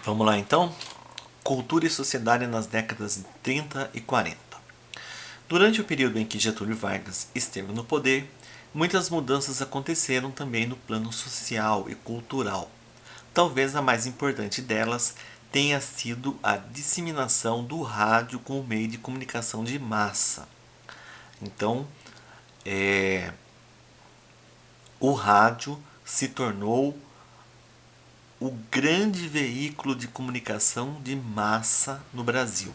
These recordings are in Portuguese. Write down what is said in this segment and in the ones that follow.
Vamos lá então? Cultura e sociedade nas décadas de 30 e 40. Durante o período em que Getúlio Vargas esteve no poder, muitas mudanças aconteceram também no plano social e cultural. Talvez a mais importante delas tenha sido a disseminação do rádio como meio de comunicação de massa. Então, o rádio se tornou o grande veículo de comunicação de massa no Brasil.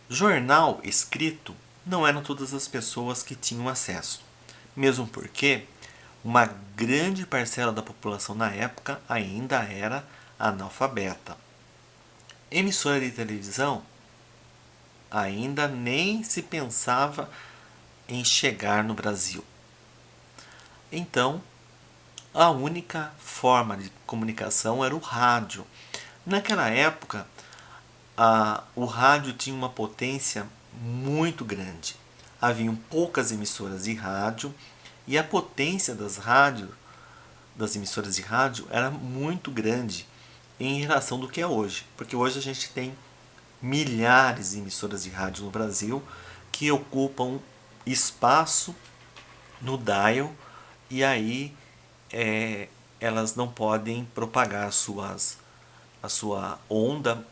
Jornal escrito não eram todas as pessoas que tinham acesso, mesmo porque uma grande parcela da população na época ainda era analfabeta. Emissora de televisão ainda nem se pensava em chegar no Brasil. Então, a única forma de comunicação era o rádio. Naquela época, o rádio tinha uma potência muito grande. Haviam poucas emissoras de rádio e a potência das emissoras de rádio era muito grande em relação do que é hoje. Porque hoje a gente tem milhares de emissoras de rádio no Brasil que ocupam espaço no dial e aí elas não podem propagar a sua onda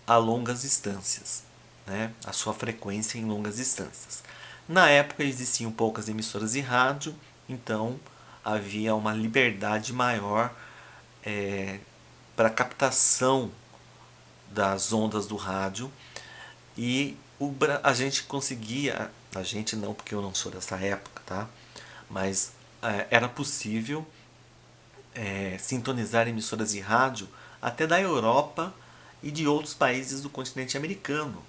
a longas distâncias, né? A sua frequência em longas distâncias. Na época existiam poucas emissoras de rádio, então havia uma liberdade maior para captação das ondas do rádio e a gente conseguia, a gente não porque eu não sou dessa época, tá? Mas era possível sintonizar emissoras de rádio até da Europa e de outros países do continente americano,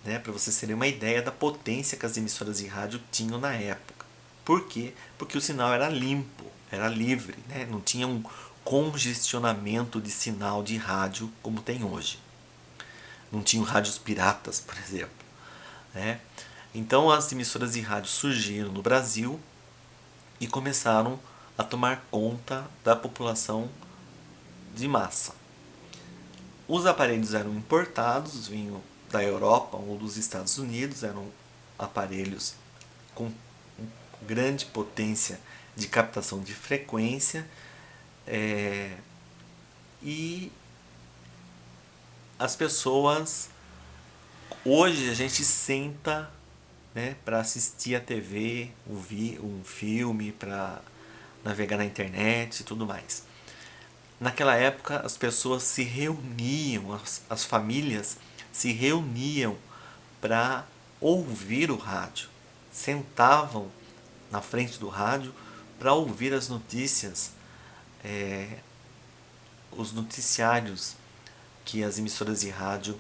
né? Para vocês terem uma ideia da potência que as emissoras de rádio tinham na época. Por quê? Porque o sinal era limpo, era livre, né? Não tinha um congestionamento de sinal de rádio como tem hoje. Não tinham rádios piratas, por exemplo, né? Então as emissoras de rádio surgiram no Brasil e começaram a tomar conta da população de massa. Os aparelhos eram importados, vinham da Europa ou dos Estados Unidos, eram aparelhos com grande potência de captação de frequência e as pessoas, hoje a gente senta, né, para assistir a TV, ouvir um filme, para navegar na internet e tudo mais. Naquela época as pessoas se reuniam, as famílias se reuniam para ouvir o rádio, sentavam na frente do rádio para ouvir as notícias, os noticiários que as emissoras de rádio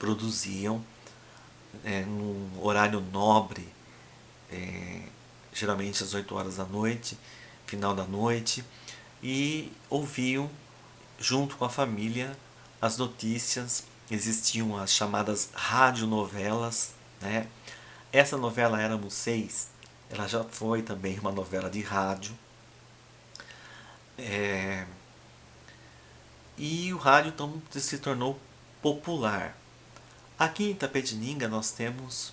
produziam num horário nobre, geralmente às 8 horas da noite, final da noite, e ouviam junto com a família as notícias. Existiam as chamadas radionovelas, né? Essa novela Éramos Seis, ela já foi também uma novela de rádio. E o rádio então se tornou popular. Aqui em Itapetininga nós temos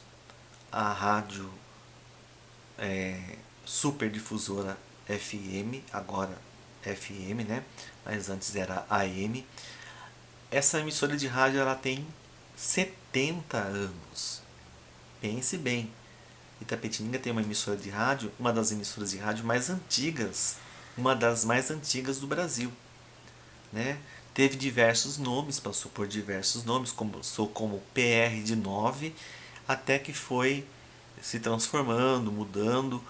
a rádio Superdifusora FM, agora FM, né? Mas antes era AM. Essa emissora de rádio ela tem 70 anos. Pense bem. Itapetininga tem uma emissora de rádio, uma das emissoras de rádio mais antigas, uma das mais antigas do Brasil, né? Teve diversos nomes, passou por diversos nomes, como PR de 9, até que foi se transformando, mudando,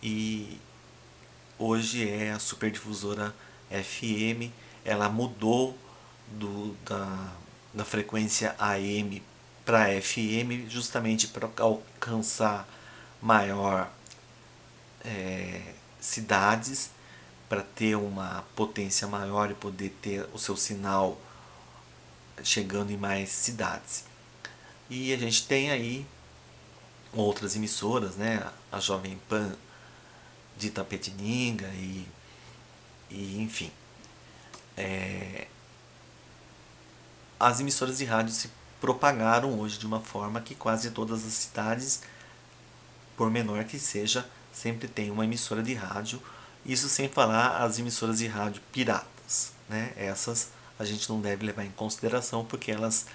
e hoje é a Superdifusora FM. Ela mudou da frequência AM para FM justamente para alcançar maior cidades, para ter uma potência maior e poder ter o seu sinal chegando em mais cidades. E a gente tem aí outras emissoras, né? A Jovem Pan de Itapetininga e enfim. as emissoras de rádio se propagaram hoje de uma forma que quase todas as cidades, por menor que seja, sempre tem uma emissora de rádio. Isso sem falar as emissoras de rádio piratas, né? Essas a gente não deve levar em consideração porque elas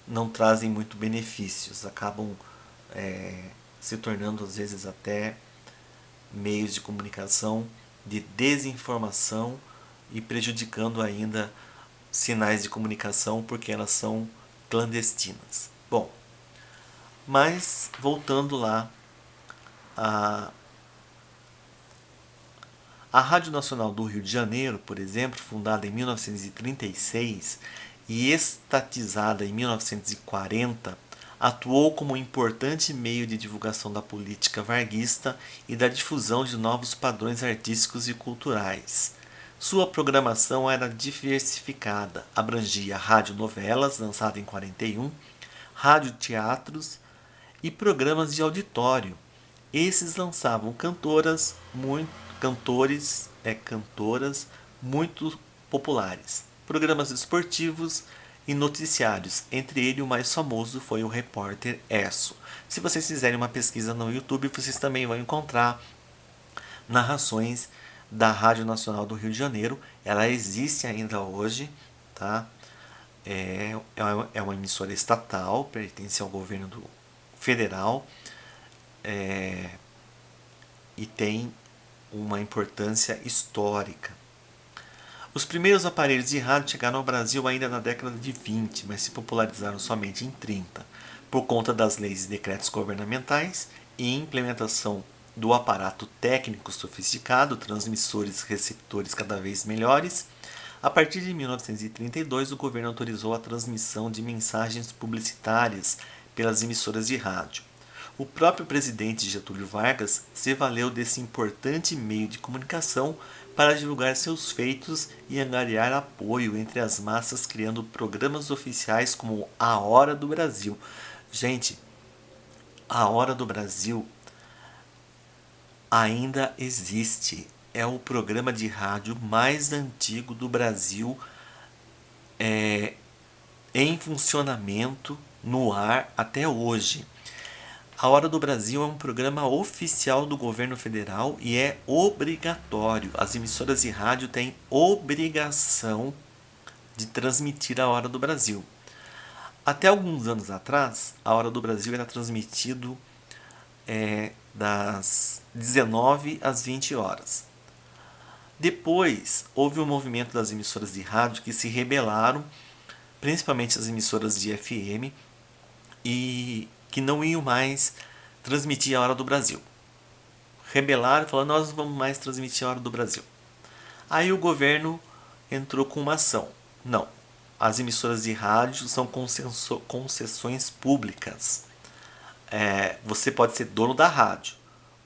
não trazem muito benefícios, acabam se tornando às vezes até meios de comunicação de desinformação e prejudicando ainda sinais de comunicação porque elas são clandestinas. Bom, mas voltando lá, a Rádio Nacional do Rio de Janeiro, por exemplo, fundada em 1936 e estatizada em 1940, atuou como um importante meio de divulgação da política varguista e da difusão de novos padrões artísticos e culturais. Sua programação era diversificada, abrangia radionovelas, lançada em 41, radioteatros e programas de auditório. Esses lançavam cantoras muito populares, programas esportivos e noticiários. Entre eles, o mais famoso foi o Repórter Esso. Se vocês fizerem uma pesquisa no YouTube, vocês também vão encontrar narrações da Rádio Nacional do Rio de Janeiro. Ela existe ainda hoje, tá? É uma emissora estatal, pertence ao governo federal, e tem uma importância histórica. Os primeiros aparelhos de rádio chegaram ao Brasil ainda na década de 20, mas se popularizaram somente em 30, por conta das leis e decretos governamentais e implementação do aparato técnico sofisticado, transmissores e receptores cada vez melhores. A partir de 1932, o governo autorizou a transmissão de mensagens publicitárias pelas emissoras de rádio. O próprio presidente Getúlio Vargas se valeu desse importante meio de comunicação para divulgar seus feitos e angariar apoio entre as massas, criando programas oficiais como A Hora do Brasil. Gente, A Hora do Brasil ainda existe. É o programa de rádio mais antigo do Brasil, em funcionamento no ar até hoje. A Hora do Brasil é um programa oficial do governo federal e é obrigatório. As emissoras de rádio têm obrigação de transmitir a Hora do Brasil. Até alguns anos atrás, a Hora do Brasil era transmitido das 19 às 20 horas. Depois, houve um movimento das emissoras de rádio que se rebelaram, principalmente as emissoras de FM, e que não iam mais transmitir a Hora do Brasil. Rebelaram e falaram, nós não vamos mais transmitir a Hora do Brasil. Aí o governo entrou com uma ação. Não, as emissoras de rádio são concessões públicas. Você pode ser dono da rádio,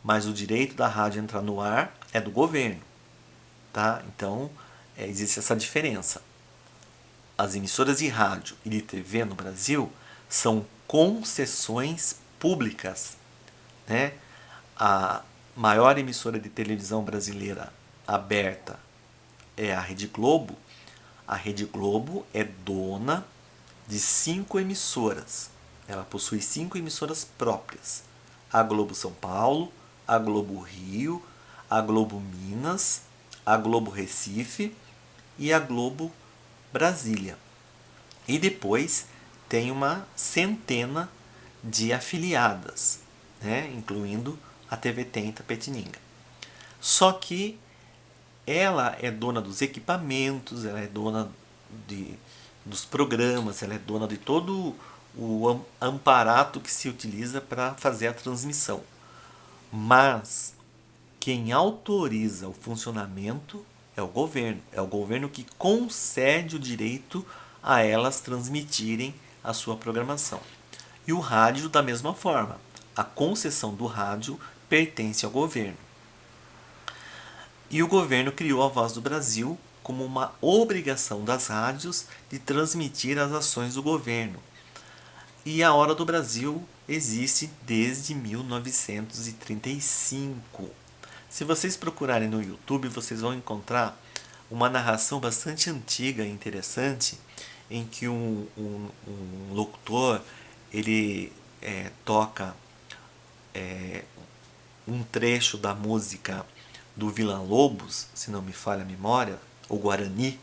mas o direito da rádio entrar no ar é do governo. Tá? Então, existe essa diferença. As emissoras de rádio e de TV no Brasil são concessões públicas, né? A maior emissora de televisão brasileira aberta é a Rede Globo. A Rede Globo é dona de 5 emissoras. Ela possui 5 emissoras próprias. A Globo São Paulo, a Globo Rio, a Globo Minas, a Globo Recife e a Globo Brasília. E depois tem uma centena de afiliadas, né? Incluindo a TVT em Itapetininga. Só que ela é dona dos equipamentos, ela é dona dos programas, ela é dona de todo o amparato que se utiliza para fazer a transmissão. Mas quem autoriza o funcionamento é o governo que concede o direito a elas transmitirem a sua programação. E o rádio da mesma forma. A concessão do rádio pertence ao governo. E o governo criou a Voz do Brasil como uma obrigação das rádios de transmitir as ações do governo. E a Hora do Brasil existe desde 1935. Se vocês procurarem no YouTube, vocês vão encontrar uma narração bastante antiga e interessante, em que um locutor ele toca um trecho da música do Villa-Lobos, se não me falha a memória, o Guarani,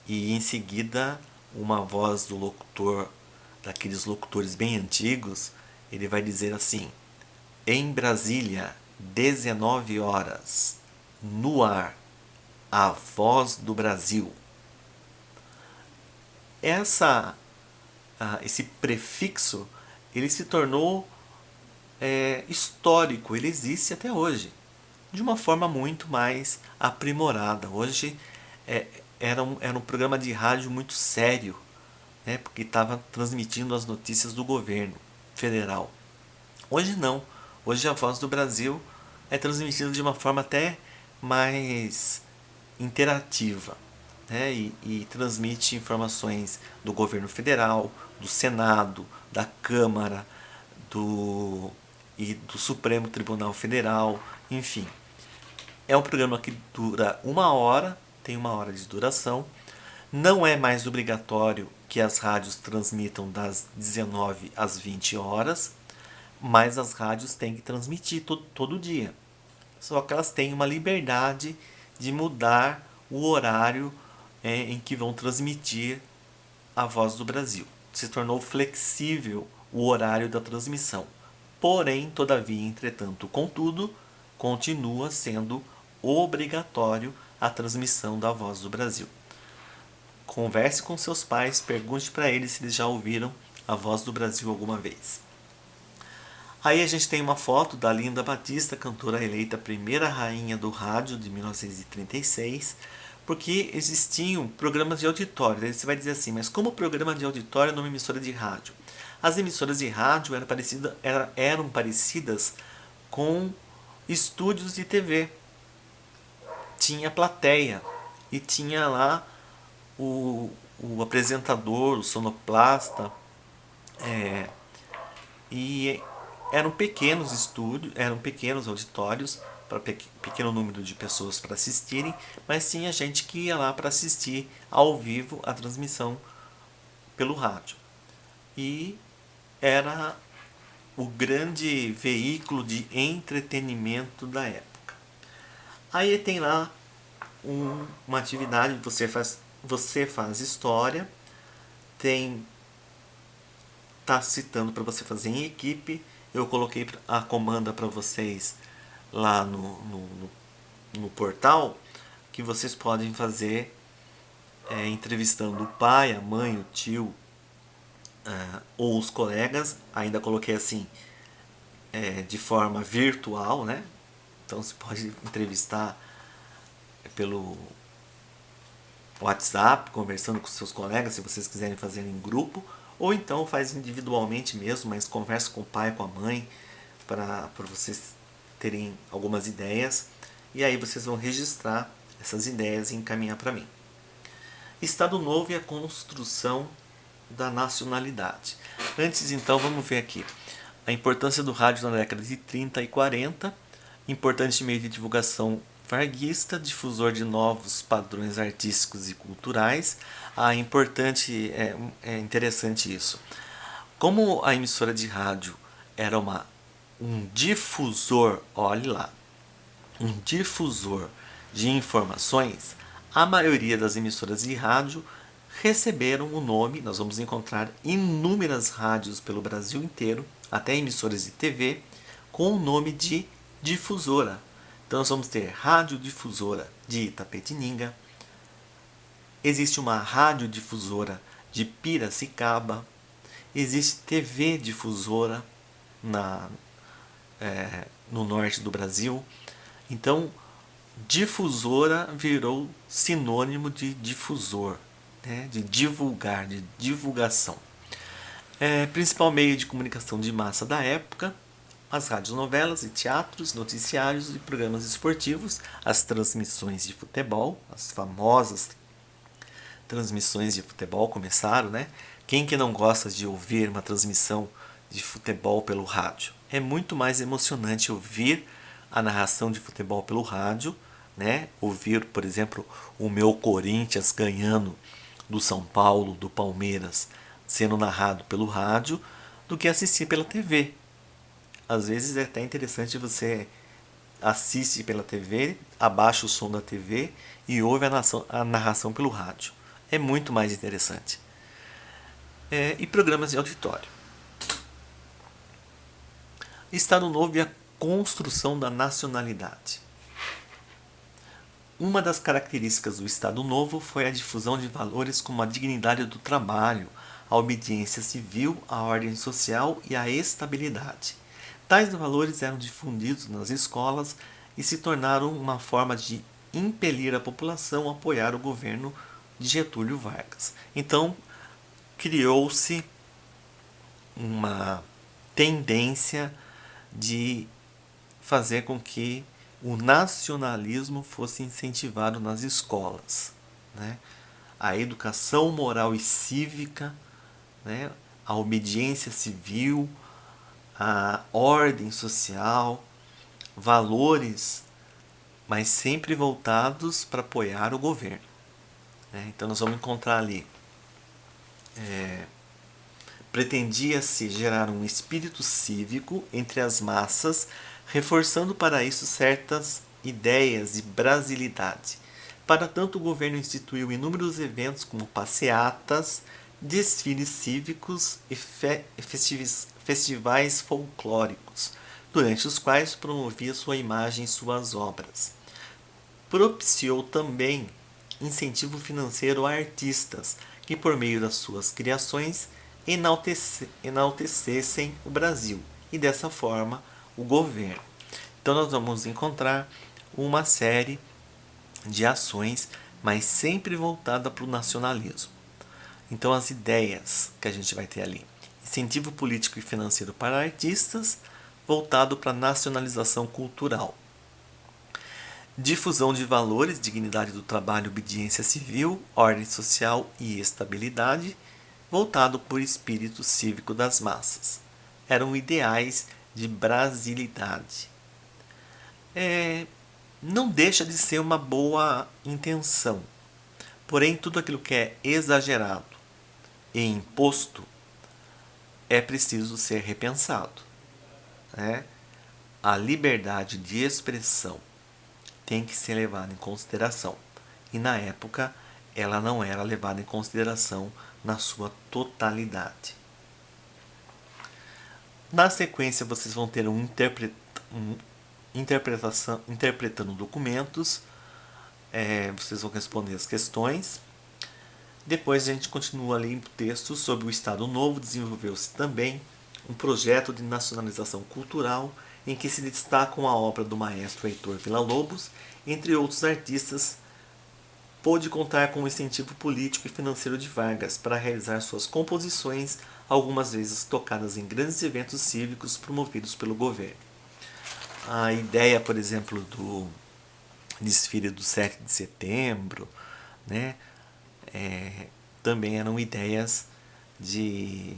e em seguida uma voz do locutor, daqueles locutores bem antigos, ele vai dizer assim: em Brasília, 19 horas, no ar, a voz do Brasil. Esse prefixo ele se tornou histórico, ele existe até hoje, de uma forma muito mais aprimorada. Hoje era um programa de rádio muito sério, né, porque estava transmitindo as notícias do governo federal. Hoje não. Hoje a Voz do Brasil é transmitida de uma forma até mais interativa, né, e transmite informações do governo federal, do Senado, da Câmara, e do Supremo Tribunal Federal, enfim. É um programa que dura 1 hora, tem 1 hora de duração. Não é mais obrigatório que as rádios transmitam das 19 às 20 horas, mas as rádios têm que transmitir todo dia. Só que elas têm uma liberdade de mudar o horário em que vão transmitir a Voz do Brasil. Se tornou flexível o horário da transmissão. Porém, todavia, entretanto, contudo, continua sendo obrigatório a transmissão da Voz do Brasil. Converse com seus pais, pergunte para eles se eles já ouviram a Voz do Brasil alguma vez. Aí a gente tem uma foto da Linda Batista, cantora eleita primeira rainha do rádio de 1936, porque existiam programas de auditório. Aí você vai dizer assim, mas como programa de auditório numa emissora de rádio? As emissoras de rádio eram parecidas com estúdios de TV. Tinha plateia e tinha lá o apresentador, o sonoplasta, e eram pequenos estúdios, eram pequenos auditórios para pequeno número de pessoas para assistirem, mas tinha gente que ia lá para assistir ao vivo a transmissão pelo rádio. E era o grande veículo de entretenimento da época. Aí tem lá uma atividade, você faz história, tá citando para você fazer em equipe. Eu coloquei a comanda para vocês lá no portal, que vocês podem fazer entrevistando o pai, a mãe, o tio, ou os colegas. Ainda coloquei assim, de forma virtual, né? Então você pode entrevistar pelo WhatsApp, conversando com seus colegas, se vocês quiserem fazer em grupo, ou então faz individualmente mesmo, mas conversa com o pai, com a mãe, para vocês terem algumas ideias, e aí vocês vão registrar essas ideias e encaminhar para mim. Estado Novo e a construção da nacionalidade. Antes, então, vamos ver aqui a importância do rádio na década de 30 e 40, importante meio de divulgação varguista, difusor de novos padrões artísticos e culturais. É interessante isso. Como a emissora de rádio era um difusor, olhe lá, um difusor de informações, a maioria das emissoras de rádio receberam o nome. Nós vamos encontrar inúmeras rádios pelo Brasil inteiro, até emissoras de TV, com o nome de difusora. Então nós vamos ter radiodifusora de Itapetininga, existe uma radiodifusora de Piracicaba, existe TV difusora no norte do Brasil. Então, difusora virou sinônimo de difusor, né? De divulgar, de divulgação. Principal meio de comunicação de massa da época: as radionovelas e teatros, noticiários e programas esportivos, as transmissões de futebol, as famosas transmissões de futebol começaram, né? Quem que não gosta de ouvir uma transmissão de futebol pelo rádio? É muito mais emocionante ouvir a narração de futebol pelo rádio né? Ouvir, por exemplo, o meu Corinthians ganhando do São Paulo, do Palmeiras, sendo narrado pelo rádio, do que assistir pela TV. Às vezes é até interessante você assiste pela TV, abaixa o som da TV e ouve a narração pelo rádio. É muito mais interessante. E programas de auditório. Estado Novo e a construção da nacionalidade. Uma das características do Estado Novo foi a difusão de valores como a dignidade do trabalho, a obediência civil, a ordem social e a estabilidade. Tais valores eram difundidos nas escolas e se tornaram uma forma de impelir a população a apoiar o governo de Getúlio Vargas. Então, criou-se uma tendência de fazer com que o nacionalismo fosse incentivado nas escolas, né? A educação moral e cívica, né? A obediência civil, a ordem social, valores, mas sempre voltados para apoiar o governo, né? Então nós vamos encontrar ali pretendia-se gerar um espírito cívico entre as massas, reforçando para isso certas ideias de brasilidade. Para tanto, o governo instituiu inúmeros eventos como passeatas, desfiles cívicos e festivais folclóricos, durante os quais promovia sua imagem e suas obras. Propiciou também incentivo financeiro a artistas que, por meio das suas criações, enaltecessem o Brasil e, dessa forma, o governo. Então, nós vamos encontrar uma série de ações, mas sempre voltada para o nacionalismo. Então, as ideias que a gente vai ter ali: incentivo político e financeiro para artistas, voltado para a nacionalização cultural. Difusão de valores, dignidade do trabalho, obediência civil, ordem social e estabilidade, voltado por espírito cívico das massas. Eram ideais de brasilidade. Não deixa de ser uma boa intenção, porém tudo aquilo que é exagerado e imposto é preciso ser repensado, né? A liberdade de expressão tem que ser levada em consideração, e na época ela não era levada em consideração na sua totalidade. Na sequência, vocês vão ter interpretando documentos, vocês vão responder as questões. Depois a gente continua ali no texto sobre o Estado Novo. Desenvolveu-se também um projeto de nacionalização cultural em que se destacam a obra do maestro Heitor Villa-Lobos, entre outros artistas. Pôde contar com o incentivo político e financeiro de Vargas para realizar suas composições, algumas vezes tocadas em grandes eventos cívicos promovidos pelo governo. A ideia, por exemplo, do desfile do 7 de setembro, né, também eram ideias de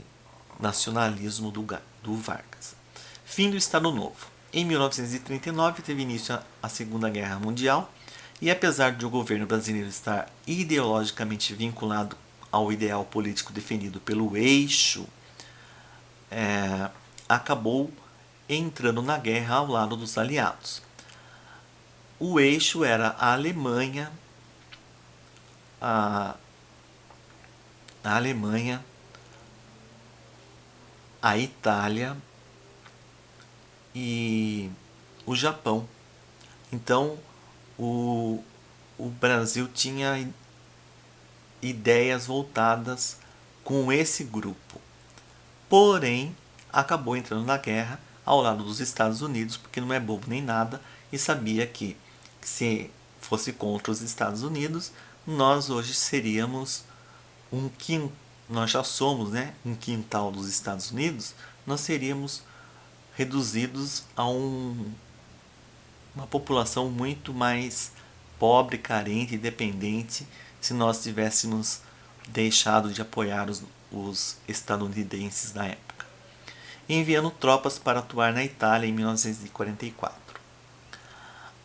nacionalismo do Vargas. Fim do Estado Novo. Em 1939 teve início a Segunda Guerra Mundial e, apesar de o governo brasileiro estar ideologicamente vinculado ao ideal político defendido pelo Eixo, acabou entrando na guerra ao lado dos aliados. O Eixo era a Alemanha, a Itália e o Japão. Então, o Brasil tinha ideias voltadas com esse grupo. Porém, acabou entrando na guerra ao lado dos Estados Unidos, porque não é bobo nem nada, e sabia que se fosse contra os Estados Unidos, nós hoje seríamos nós já somos, né, um quintal dos Estados Unidos, nós seríamos reduzidos a uma população muito mais pobre, carente e dependente se nós tivéssemos deixado de apoiar os estadunidenses na época, enviando tropas para atuar na Itália em 1944.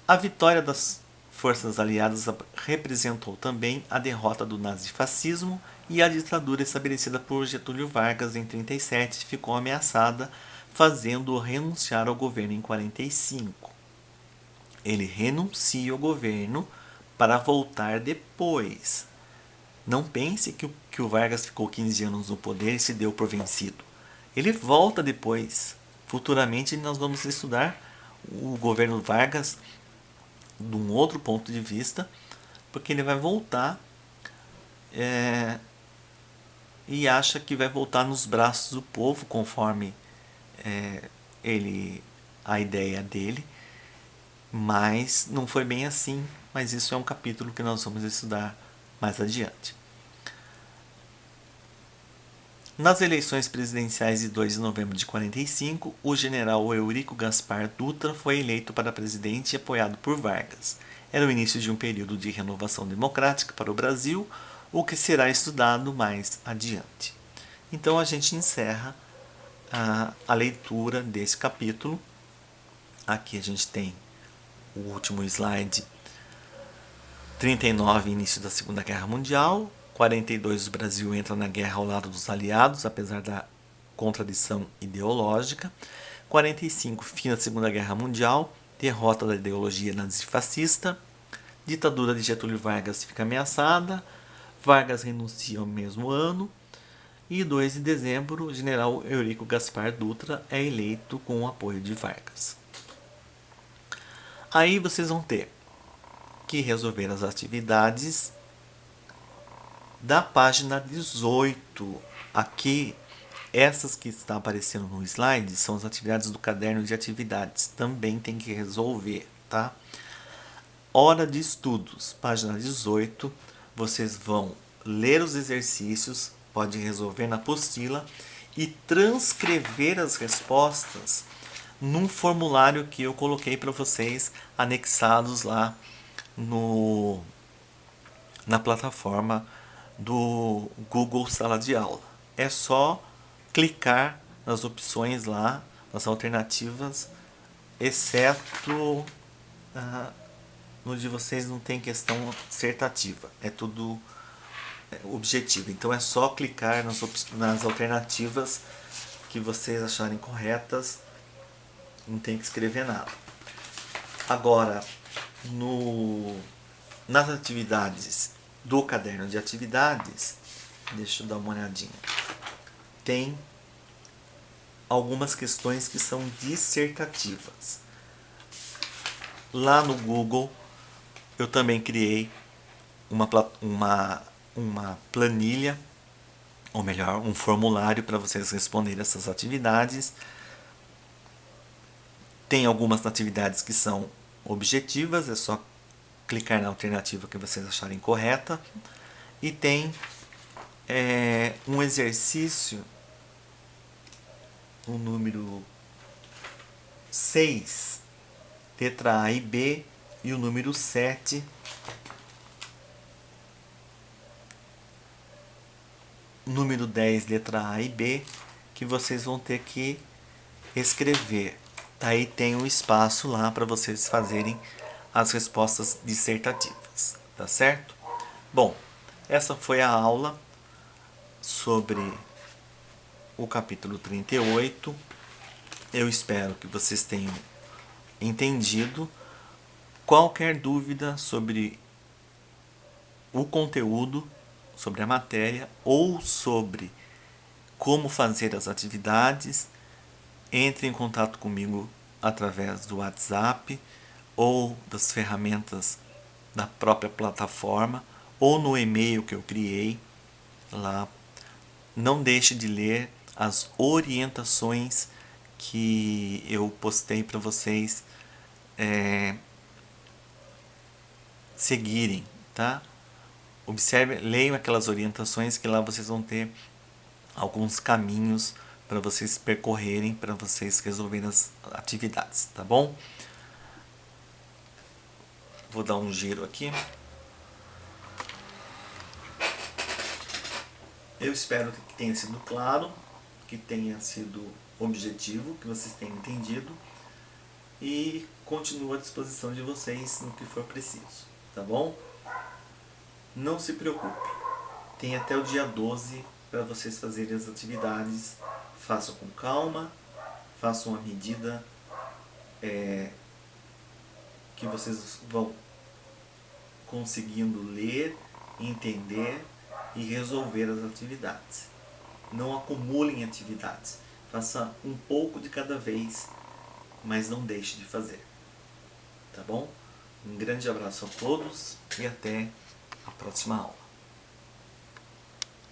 A vitória das forças aliadas representou também a derrota do nazifascismo e a ditadura estabelecida por Getúlio Vargas em 1937 ficou ameaçada, fazendo-o renunciar ao governo em 1945. Ele renuncia ao governo para voltar depois. Não pense que o Vargas ficou 15 anos no poder e se deu por vencido. Ele volta depois. Futuramente nós vamos estudar o governo Vargas de um outro ponto de vista, porque ele vai voltar e acha que vai voltar nos braços do povo, conforme a ideia dele, mas não foi bem assim. Mas isso é um capítulo que nós vamos estudar mais adiante. Nas eleições presidenciais de 2 de novembro de 1945, o general Eurico Gaspar Dutra foi eleito para presidente e apoiado por Vargas. Era o início de um período de renovação democrática para o Brasil, o que será estudado mais adiante. Então a gente encerra a leitura desse capítulo. Aqui a gente tem o último slide, 39, início da Segunda Guerra Mundial. 42, o Brasil entra na guerra ao lado dos aliados, apesar da contradição ideológica. 45, fim da Segunda Guerra Mundial, derrota da ideologia nazifascista. Ditadura de Getúlio Vargas fica ameaçada. Vargas renuncia ao mesmo ano. E 2 de dezembro, o general Eurico Gaspar Dutra é eleito com o apoio de Vargas. Aí vocês vão ter que resolver as atividades da página 18. Aqui, essas que estão aparecendo no slide são as atividades do caderno de atividades. Também tem que resolver, tá? Hora de estudos, página 18. Vocês vão ler os exercícios, pode resolver na apostila e transcrever as respostas num formulário que eu coloquei para vocês anexados lá na plataforma do Google Sala de Aula. É só clicar nas opções lá, nas alternativas, exceto no de vocês não tem questão dissertativa, é tudo objetivo. Então é só clicar nas alternativas que vocês acharem corretas, não tem que escrever nada. Agora, nas atividades do caderno de atividades, deixa eu dar uma olhadinha, tem algumas questões que são dissertativas. Lá no Google eu também criei uma planilha, ou melhor, um formulário para vocês responderem essas atividades. Tem algumas atividades que são objetivas, é só clicar na alternativa que vocês acharem correta. E tem um exercício, o número 6, letra A e B, e o número 7, número 10, letra A e B, que vocês vão ter que escrever. Aí tem um espaço lá para vocês fazerem as respostas dissertativas, tá certo? Bom, essa foi a aula sobre o capítulo 38. Eu espero que vocês tenham entendido. Qualquer dúvida sobre o conteúdo, sobre a matéria ou sobre como fazer as atividades, entre em contato comigo através do WhatsApp ou das ferramentas da própria plataforma ou no e-mail que eu criei lá. Não deixe de ler as orientações que eu postei para vocês seguirem, tá? Observe, leiam aquelas orientações que lá vocês vão ter alguns caminhos para vocês percorrerem, para vocês resolverem as atividades, tá bom? Vou dar um giro aqui. Eu espero que tenha sido claro, que tenha sido objetivo, que vocês tenham entendido, e continuo à disposição de vocês no que for preciso. tá bom? Não se preocupe, tem até o dia 12 para vocês fazerem as atividades. Façam com calma, façam à medida que vocês vão conseguindo ler, entender e resolver as atividades. Não acumulem atividades, faça um pouco de cada vez, mas não deixe de fazer, tá bom? Um grande abraço a todos e até a próxima aula.